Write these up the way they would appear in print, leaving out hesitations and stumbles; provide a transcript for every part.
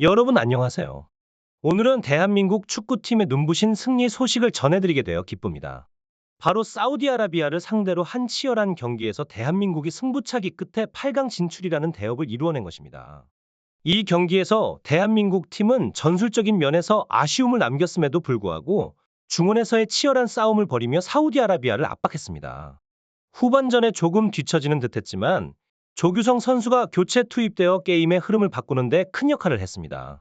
여러분 안녕하세요. 오늘은 대한민국 축구팀의 눈부신 승리 소식을 전해드리게 되어 기쁩니다. 바로 사우디아라비아를 상대로 한 치열한 경기에서 대한민국이 승부차기 끝에 8강 진출이라는 대업을 이루어낸 것입니다. 이 경기에서 대한민국 팀은 전술적인 면에서 아쉬움을 남겼음에도 불구하고 중원에서의 치열한 싸움을 벌이며 사우디아라비아를 압박했습니다. 후반전에 조금 뒤처지는 듯했지만 조규성 선수가 교체 투입되어 게임의 흐름을 바꾸는 데 큰 역할을 했습니다.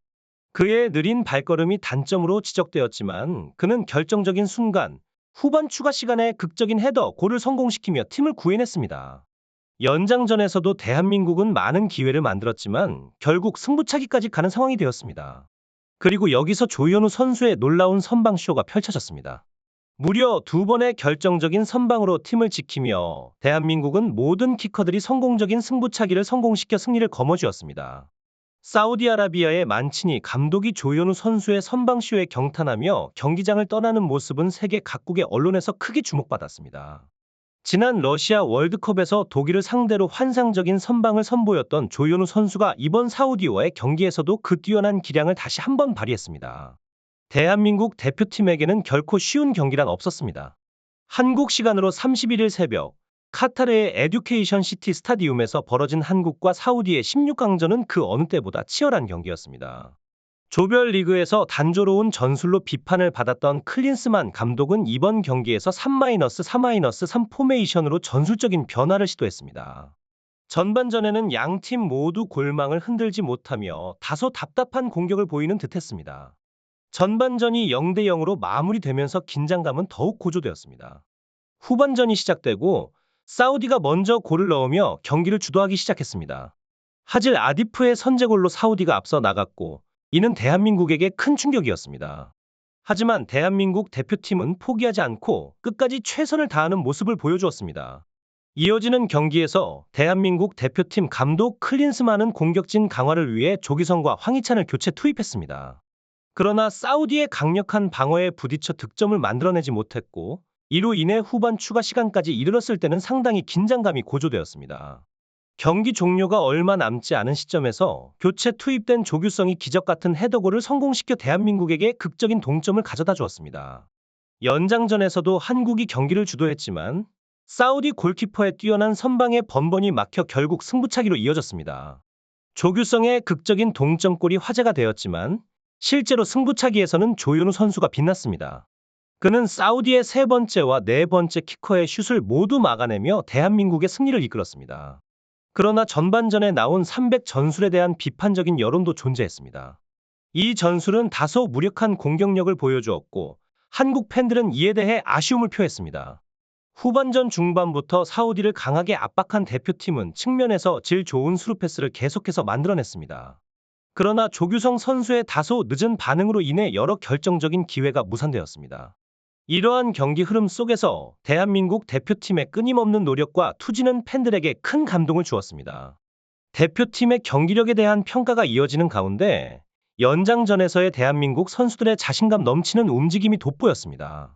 그의 느린 발걸음이 단점으로 지적되었지만 그는 결정적인 순간 후반 추가 시간에 극적인 헤더 골을 성공시키며 팀을 구해냈습니다. 연장전에서도 대한민국은 많은 기회를 만들었지만 결국 승부차기까지 가는 상황이 되었습니다. 그리고 여기서 조현우 선수의 놀라운 선방쇼가 펼쳐졌습니다. 무려 두 번의 결정적인 선방으로 팀을 지키며 대한민국은 모든 키커들이 성공적인 승부차기를 성공시켜 승리를 거머쥐었습니다. 사우디아라비아의 만치니 감독이 조현우 선수의 선방쇼에 경탄하며 경기장을 떠나는 모습은 세계 각국의 언론에서 크게 주목받았습니다. 지난 러시아 월드컵에서 독일을 상대로 환상적인 선방을 선보였던 조현우 선수가 이번 사우디와의 경기에서도 그 뛰어난 기량을 다시 한번 발휘했습니다. 대한민국 대표팀에게는 결코 쉬운 경기란 없었습니다. 한국 시간으로 31일 새벽 카타르의 에듀케이션 시티 스타디움에서 벌어진 한국과 사우디의 16강전은 그 어느 때보다 치열한 경기였습니다. 조별리그에서 단조로운 전술로 비판을 받았던 클린스만 감독은 이번 경기에서 3-4-3 포메이션으로 전술적인 변화를 시도했습니다. 전반전에는 양팀 모두 골망을 흔들지 못하며 다소 답답한 공격을 보이는 듯했습니다. 전반전이 0-0으로 마무리되면서 긴장감은 더욱 고조되었습니다. 후반전이 시작되고 사우디가 먼저 골을 넣으며 경기를 주도하기 시작했습니다. 하질 아디프의 선제골로 사우디가 앞서 나갔고 이는 대한민국에게 큰 충격이었습니다. 하지만 대한민국 대표팀은 포기하지 않고 끝까지 최선을 다하는 모습을 보여주었습니다. 이어지는 경기에서 대한민국 대표팀 감독 클린스만은 공격진 강화를 위해 조기성과 황희찬을 교체 투입했습니다. 그러나 사우디의 강력한 방어에 부딪혀 득점을 만들어내지 못했고 이로 인해 후반 추가 시간까지 이르렀을 때는 상당히 긴장감이 고조되었습니다. 경기 종료가 얼마 남지 않은 시점에서 교체 투입된 조규성이 기적같은 헤더골을 성공시켜 대한민국에게 극적인 동점을 가져다 주었습니다. 연장전에서도 한국이 경기를 주도했지만 사우디 골키퍼의 뛰어난 선방에 번번이 막혀 결국 승부차기로 이어졌습니다. 조규성의 극적인 동점골이 화제가 되었지만 실제로 승부차기에서는 조현우 선수가 빛났습니다. 그는 사우디의 세 번째와 네 번째 키커의 슛을 모두 막아내며 대한민국의 승리를 이끌었습니다. 그러나 전반전에 나온 300 전술에 대한 비판적인 여론도 존재했습니다. 이 전술은 다소 무력한 공격력을 보여주었고 한국 팬들은 이에 대해 아쉬움을 표했습니다. 후반전 중반부터 사우디를 강하게 압박한 대표팀은 측면에서 질 좋은 스루 패스를 계속해서 만들어냈습니다. 그러나 조규성 선수의 다소 늦은 반응으로 인해 여러 결정적인 기회가 무산되었습니다. 이러한 경기 흐름 속에서 대한민국 대표팀의 끊임없는 노력과 투지는 팬들에게 큰 감동을 주었습니다. 대표팀의 경기력에 대한 평가가 이어지는 가운데 연장전에서의 대한민국 선수들의 자신감 넘치는 움직임이 돋보였습니다.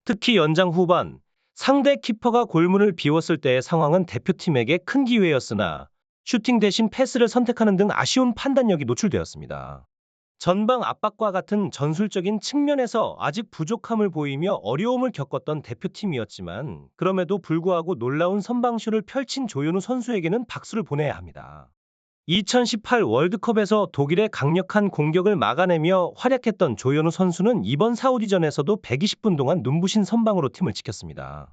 특히 연장 후반 상대 키퍼가 골문을 비웠을 때의 상황은 대표팀에게 큰 기회였으나 슈팅 대신 패스를 선택하는 등 아쉬운 판단력이 노출되었습니다. 전방 압박과 같은 전술적인 측면에서 아직 부족함을 보이며 어려움을 겪었던 대표팀이었지만 그럼에도 불구하고 놀라운 선방쇼를 펼친 조현우 선수에게는 박수를 보내야 합니다. 2018 월드컵에서 독일의 강력한 공격을 막아내며 활약했던 조현우 선수는 이번 사우디전에서도 120분 동안 눈부신 선방으로 팀을 지켰습니다.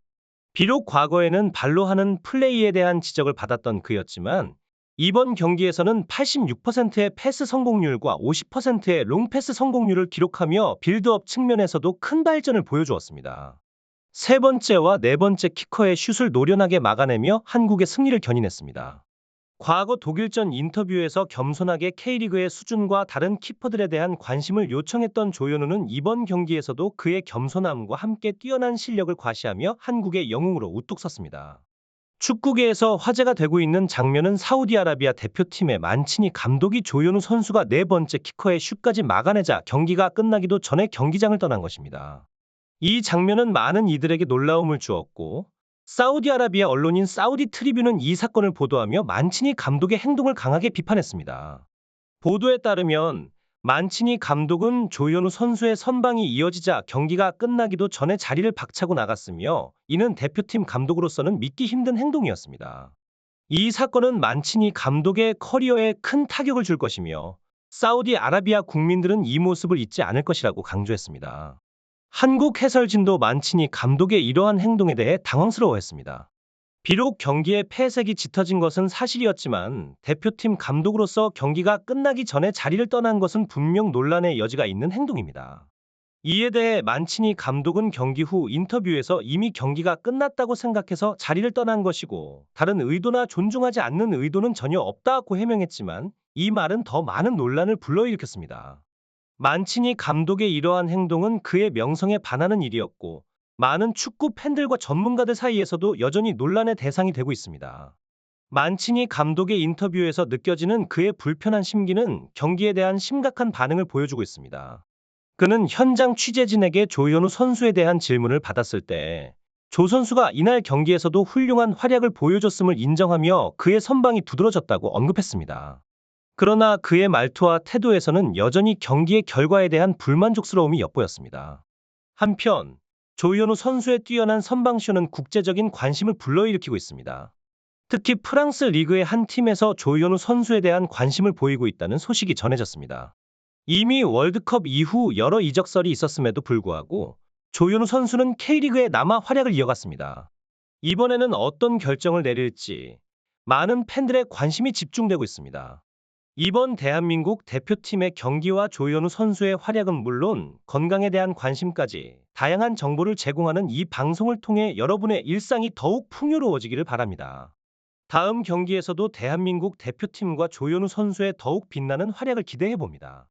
비록 과거에는 발로 하는 플레이에 대한 지적을 받았던 그였지만 이번 경기에서는 86%의 패스 성공률과 50%의 롱패스 성공률을 기록하며 빌드업 측면에서도 큰 발전을 보여주었습니다. 세 번째와 네 번째 키커의 슛을 노련하게 막아내며 한국의 승리를 견인했습니다. 과거 독일전 인터뷰에서 겸손하게 K리그의 수준과 다른 키퍼들에 대한 관심을 요청했던 조현우는 이번 경기에서도 그의 겸손함과 함께 뛰어난 실력을 과시하며 한국의 영웅으로 우뚝 섰습니다. 축구계에서 화제가 되고 있는 장면은 사우디아라비아 대표팀의 만치니 감독이 조현우 선수가 네 번째 키커의 슛까지 막아내자 경기가 끝나기도 전에 경기장을 떠난 것입니다. 이 장면은 많은 이들에게 놀라움을 주었고 사우디아라비아 언론인 사우디 트리뷴은 이 사건을 보도하며 만치니 감독의 행동을 강하게 비판했습니다. 보도에 따르면 만치니 감독은 조현우 선수의 선방이 이어지자 경기가 끝나기도 전에 자리를 박차고 나갔으며 이는 대표팀 감독으로서는 믿기 힘든 행동이었습니다. 이 사건은 만치니 감독의 커리어에 큰 타격을 줄 것이며 사우디아라비아 국민들은 이 모습을 잊지 않을 것이라고 강조했습니다. 한국 해설진도 만치니 감독의 이러한 행동에 대해 당황스러워했습니다. 비록 경기의 패색이 짙어진 것은 사실이었지만 대표팀 감독으로서 경기가 끝나기 전에 자리를 떠난 것은 분명 논란의 여지가 있는 행동입니다. 이에 대해 만치니 감독은 경기 후 인터뷰에서 이미 경기가 끝났다고 생각해서 자리를 떠난 것이고 다른 의도나 존중하지 않는 의도는 전혀 없다고 해명했지만 이 말은 더 많은 논란을 불러일으켰습니다. 만치니 감독의 이러한 행동은 그의 명성에 반하는 일이었고 많은 축구 팬들과 전문가들 사이에서도 여전히 논란의 대상이 되고 있습니다. 만치니 감독의 인터뷰에서 느껴지는 그의 불편한 심기는 경기에 대한 심각한 반응을 보여주고 있습니다. 그는 현장 취재진에게 조현우 선수에 대한 질문을 받았을 때 조 선수가 이날 경기에서도 훌륭한 활약을 보여줬음을 인정하며 그의 선방이 두드러졌다고 언급했습니다. 그러나 그의 말투와 태도에서는 여전히 경기의 결과에 대한 불만족스러움이 엿보였습니다. 한편 조현우 선수의 뛰어난 선방쇼는 국제적인 관심을 불러일으키고 있습니다. 특히 프랑스 리그의 한 팀에서 조현우 선수에 대한 관심을 보이고 있다는 소식이 전해졌습니다. 이미 월드컵 이후 여러 이적설이 있었음에도 불구하고 조현우 선수는 K리그에 남아 활약을 이어갔습니다. 이번에는 어떤 결정을 내릴지 많은 팬들의 관심이 집중되고 있습니다. 이번 대한민국 대표팀의 경기와 조현우 선수의 활약은 물론 건강에 대한 관심까지 다양한 정보를 제공하는 이 방송을 통해 여러분의 일상이 더욱 풍요로워지기를 바랍니다. 다음 경기에서도 대한민국 대표팀과 조현우 선수의 더욱 빛나는 활약을 기대해 봅니다.